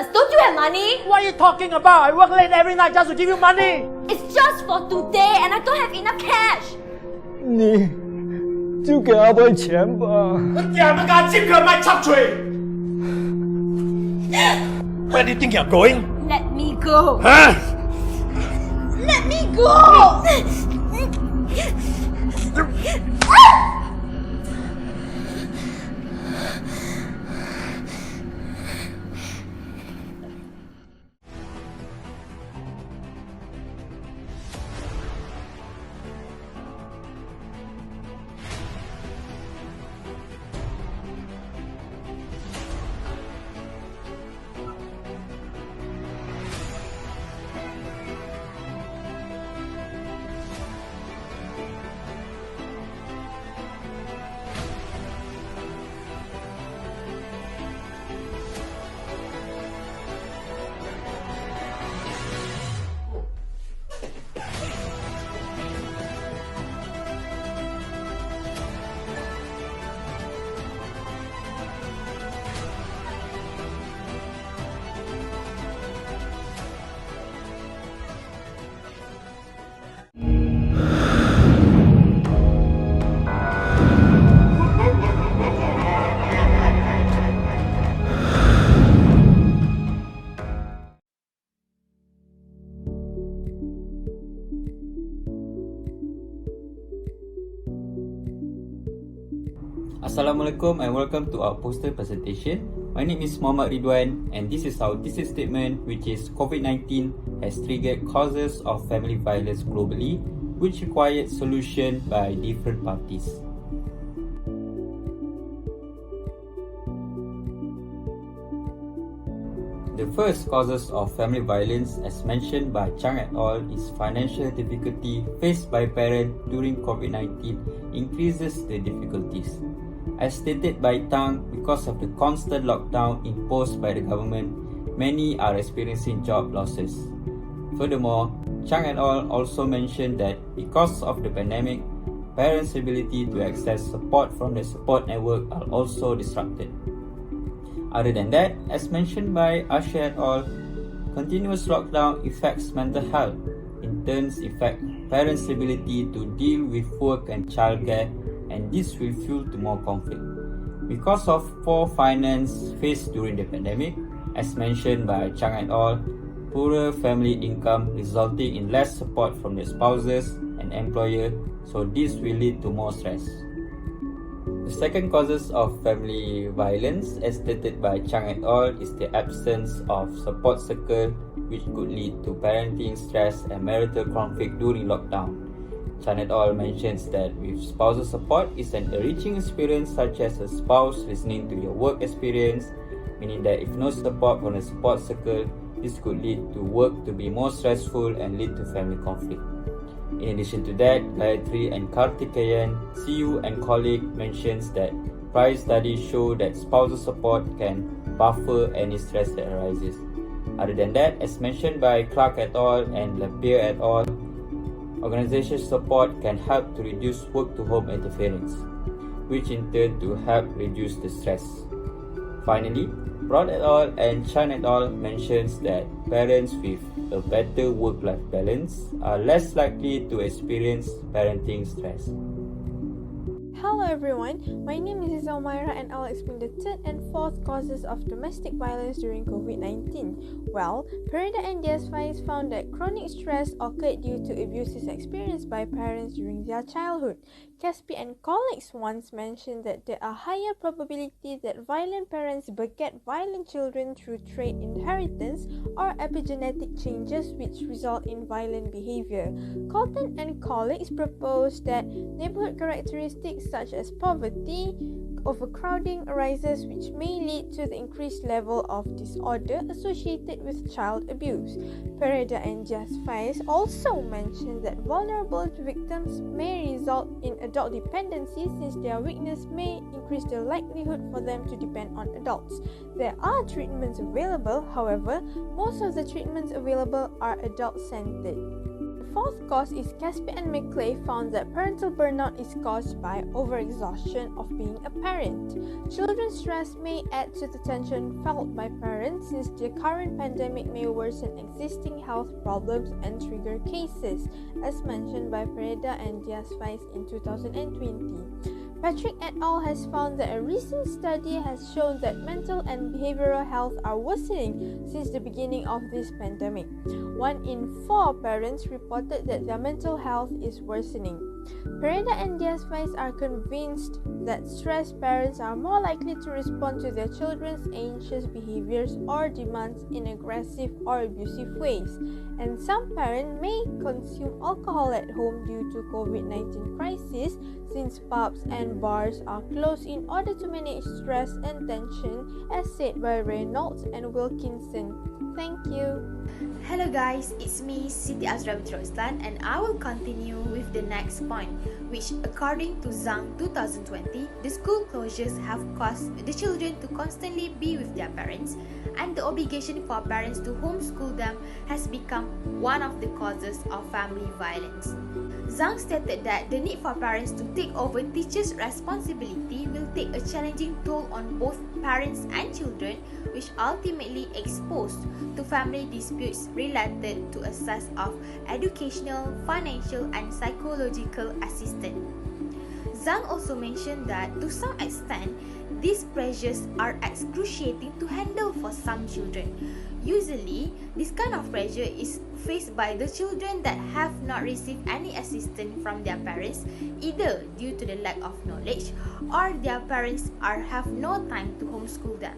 Christmas. Don't you have money? What are you talking about? I work late every night just to give you money. It's just for today and I don't have enough cash. 你就给阿伯钱吧。อย่ามาการจิ้มเกลือไม่ชักช่วย Where do you think you're going? Let me go. Huh? Let me go. Assalamualaikum and welcome to our poster presentation. My name is Muhammad Ridwan and this is our thesis statement, which is COVID-19 has triggered causes of family violence globally, which required solution by different parties. The first causes of family violence, as mentioned by Chang et al., is financial difficulty faced by parents during COVID-19 increases the difficulties. As stated by Tang, because of the constant lockdown imposed by the government, many are experiencing job losses. Furthermore, Chang et al. Also mentioned that because of the pandemic, parents' ability to access support from the support network are also disrupted. Other than that, as mentioned by Asher et al., continuous lockdown affects mental health, in turn affect parents' ability to deal with work and childcare, and this will fuel to more conflict. Because of poor finance faced during the pandemic, as mentioned by Chang et al., poorer family income resulting in less support from the spouses and employer, so this will lead to more stress. The second causes of family violence, as stated by Chang et al., is the absence of support circle, which could lead to parenting stress and marital conflict during lockdown. Chan et al. Mentions that with spousal support is an enriching experience, such as a spouse listening to your work experience, meaning that if no support from the support circle, this could lead to work to be more stressful and lead to family conflict. In addition to that, Gayatri and Karthikeyan, CU and colleague mentions that prior studies show that spousal support can buffer any stress that arises. Other than that, as mentioned by Clark et al. And Lapierre et al., organization support can help to reduce work-to-home interference, which in turn to help reduce the stress. Finally, Broad et al. And Chan et al. Mentions that parents with a better work-life balance are less likely to experience parenting stress. Hello everyone, my name is Izelmira and I'll explain the third and fourth causes of domestic violence during COVID-19. Well, Pereda and Diaz-Faiz found that chronic stress occurred due to abuses experienced by parents during their childhood. Caspi and colleagues once mentioned that there are higher probability that violent parents beget violent children through trait inheritance or epigenetic changes which result in violent behavior. Colton and colleagues proposed that neighborhood characteristics such as poverty, overcrowding arises, which may lead to the increased level of disorder associated with child abuse. Pereda and Diaz-Faiz also mentioned that vulnerable victims may result in adult dependency, since their weakness may increase the likelihood for them to depend on adults. There are treatments available, however, most of the treatments available are adult-centered. fourth cause is Caspi and McClay found that parental burnout is caused by overexhaustion of being a parent. Children's stress may add to the tension felt by parents since the current pandemic may worsen existing health problems and trigger cases, as mentioned by Pereda and Diaz-Faiz in 2020. Patrick et al. Has found that a recent study has shown that mental and behavioral health are worsening since the beginning of this pandemic. 1 in 4 parents reported that their mental health is worsening. Pereda and Diaz-Faiz are convinced that stressed parents are more likely to respond to their children's anxious behaviors or demands in aggressive or abusive ways, and some parents may consume alcohol at home due to COVID-19 crisis since pubs and bars are closed in order to manage stress and tension, as said by Reynolds and Wilkinson. Thank you. Hello guys, it's me Siti Azra Bitroslan, and I will continue with the next point, which according to Zhang 2020, the school closures have caused the children to constantly be with their parents, and the obligation for parents to homeschool them has become one of the causes of family violence. Zhang stated that the need for parents to take over teachers' responsibility will take a challenging toll on both parents and children, which ultimately exposed to family disputes related to access of educational, financial, and psychological assistance. Zhang also mentioned that to some extent, these pressures are excruciating to handle for some children. Usually, this kind of pressure is faced by the children that have not received any assistance from their parents, either due to the lack of knowledge or their parents have no time to homeschool them.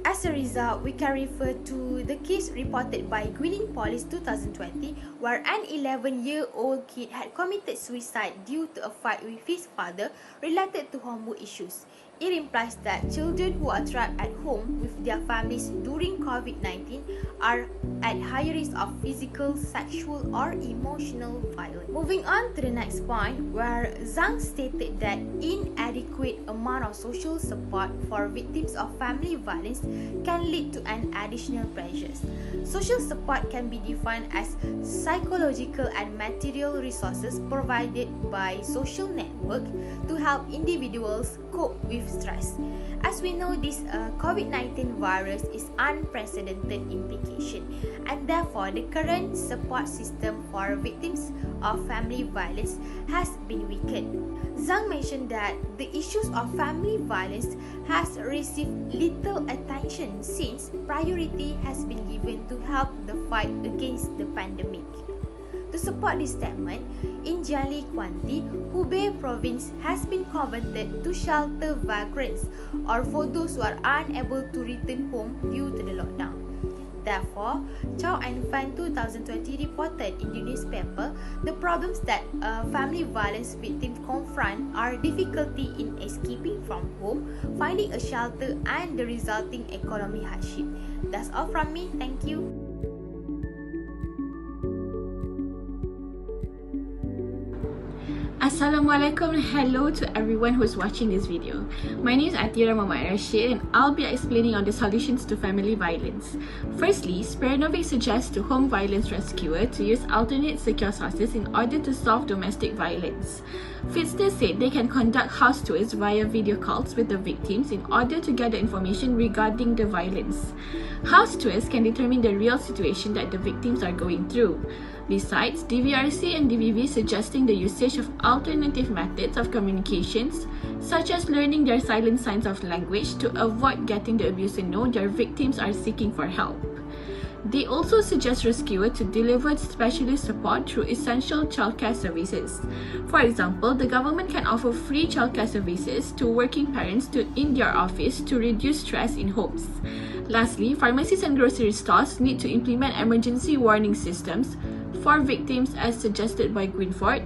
As a result, we can refer to the case reported by Guilin Police 2020, where an 11-year-old kid had committed suicide due to a fight with his father related to hormone issues. It implies that children who are trapped at home with their families during COVID-19 are at higher risk of physical, sexual, or emotional violence. Moving on to the next point, where Zhang stated that inadequate amount of social support for victims of family violence can lead to an additional pressures. Social support can be defined as psychological and material resources provided by social network to help individuals cope with stress. As we know, this COVID-19 virus is unprecedented implication, and therefore the current support system for victims of family violence has been weakened. Zhang mentioned that the issues of family violence has received little attention since priority has been given to help the fight against the pandemic. To support this statement, in Jiangli County, Hubei province has been converted to shelter vagrants or for those who are unable to return home due to the lockdown. Therefore, Chow and Fan 2020 reported in the newspaper the problems that family violence victims confront are difficulty in escaping from home, finding a shelter, and the resulting economic hardship. That's all from me. Thank you. Assalamualaikum and hello to everyone who's watching this video. My name is Atira Muhammad Rashid and I'll be explaining on the solutions to family violence. Firstly, Speranovic suggests to home violence rescuer to use alternate secure sources in order to solve domestic violence. Fitzner said they can conduct house tours via video calls with the victims in order to gather information regarding the violence. House tours can determine the real situation that the victims are going through. Besides, DVRC and DVV suggesting the usage of alternative methods of communications, such as learning their silent signs of language to avoid getting the abuser know their victims are seeking for help. They also suggest rescuer to deliver specialist support through essential childcare services. For example, the government can offer free childcare services to working parents in their office to reduce stress in homes. Lastly, pharmacies and grocery stores need to implement emergency warning systems for victims as suggested by Greenford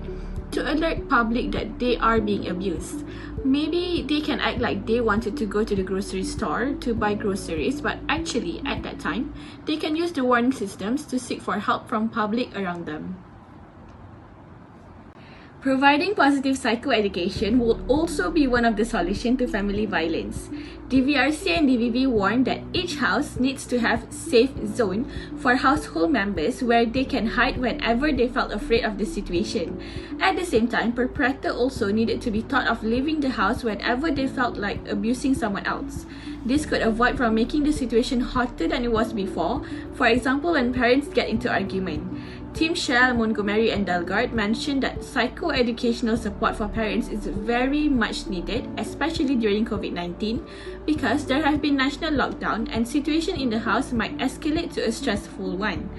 to alert public that they are being abused. Maybe they can act like they wanted to go to the grocery store to buy groceries, but actually at that time, they can use the warning systems to seek for help from public around them. Providing positive psychoeducation would also be one of the solutions to family violence. DVRC and DVV warned that each house needs to have safe zone for household members where they can hide whenever they felt afraid of the situation. At the same time, perpetrator also needed to be taught of leaving the house whenever they felt like abusing someone else. This could avoid from making the situation hotter than it was before, for example when parents get into argument. Team Shell, Montgomery and Delgard mentioned that psychoeducational support for parents is very much needed, especially during COVID-19, because there have been national lockdown and situation in the house might escalate to a stressful one.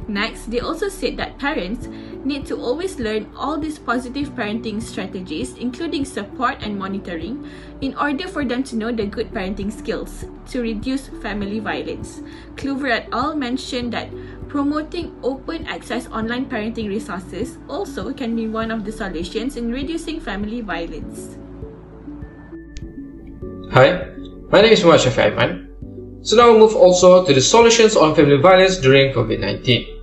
Next, they also said that parents need to always learn all these positive parenting strategies, including support and monitoring, in order for them to know the good parenting skills to reduce family violence. Kluver et al. Mentioned that promoting open access online parenting resources also can be one of the solutions in reducing family violence. Hi, my name is Muhammad Shafiq Aiman. So now we'll move also to the solutions on family violence during COVID-19.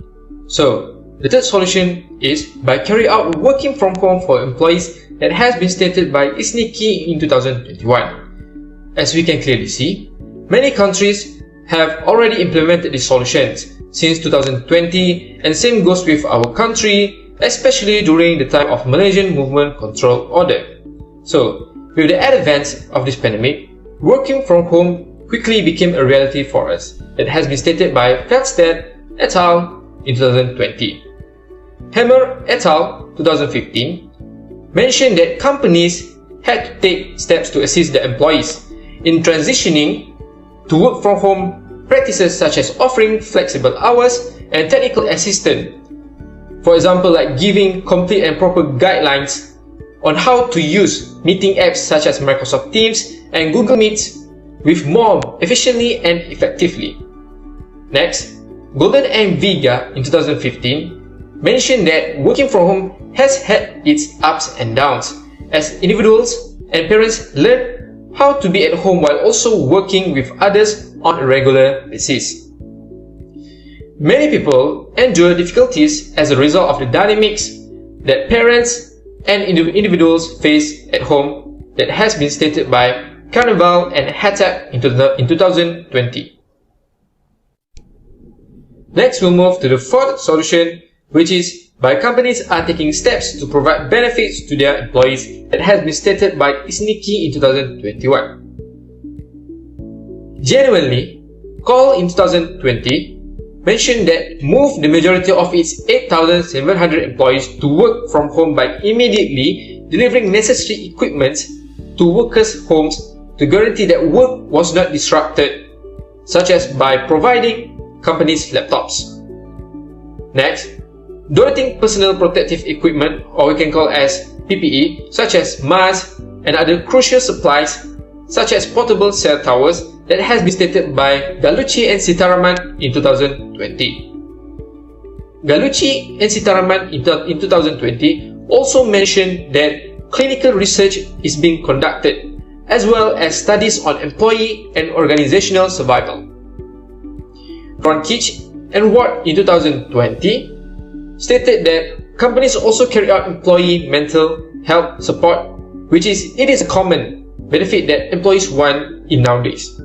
So, the third solution is by carrying out working from home for employees that has been stated by ISNIKI in 2021. As we can clearly see, many countries have already implemented these solutions since 2020, and same goes with our country, especially during the time of Malaysian Movement Control Order. So, with the advent of this pandemic, working from home quickly became a reality for us. It has been stated by Feldstedt et al. In 2020. Hammer et al. 2015 mentioned that companies had to take steps to assist their employees in transitioning to work from home practices such as offering flexible hours and technical assistance. For example, like giving complete and proper guidelines on how to use meeting apps such as Microsoft Teams and Google Meet with more efficiently and effectively. Next, Golden and Vega in 2015 mentioned that working from home has had its ups and downs as individuals and parents learn how to be at home while also working with others on a regular basis. Many people endure difficulties as a result of the dynamics that parents and individuals face at home that has been stated by Carnival and Hatak in 2020. Next, we'll move to the fourth solution, which is by companies are taking steps to provide benefits to their employees that has been stated by ISNIKI in 2021. Genuinely, Call in 2020 mentioned that moved the majority of its 8,700 employees to work from home by immediately delivering necessary equipment to workers' homes to guarantee that work was not disrupted, such as by providing companies' laptops. Next, donating personal protective equipment, or we can call as PPE, such as masks and other crucial supplies, such as portable cell towers, that has been stated by Gallucci and Sitaraman in 2020. Gallucci and Sitaraman in 2020 also mentioned that clinical research is being conducted, as well as studies on employee and organizational survival. Kronkich and Ward in 2020 stated that companies also carry out employee mental health support, which is a common benefit that employees want in nowadays.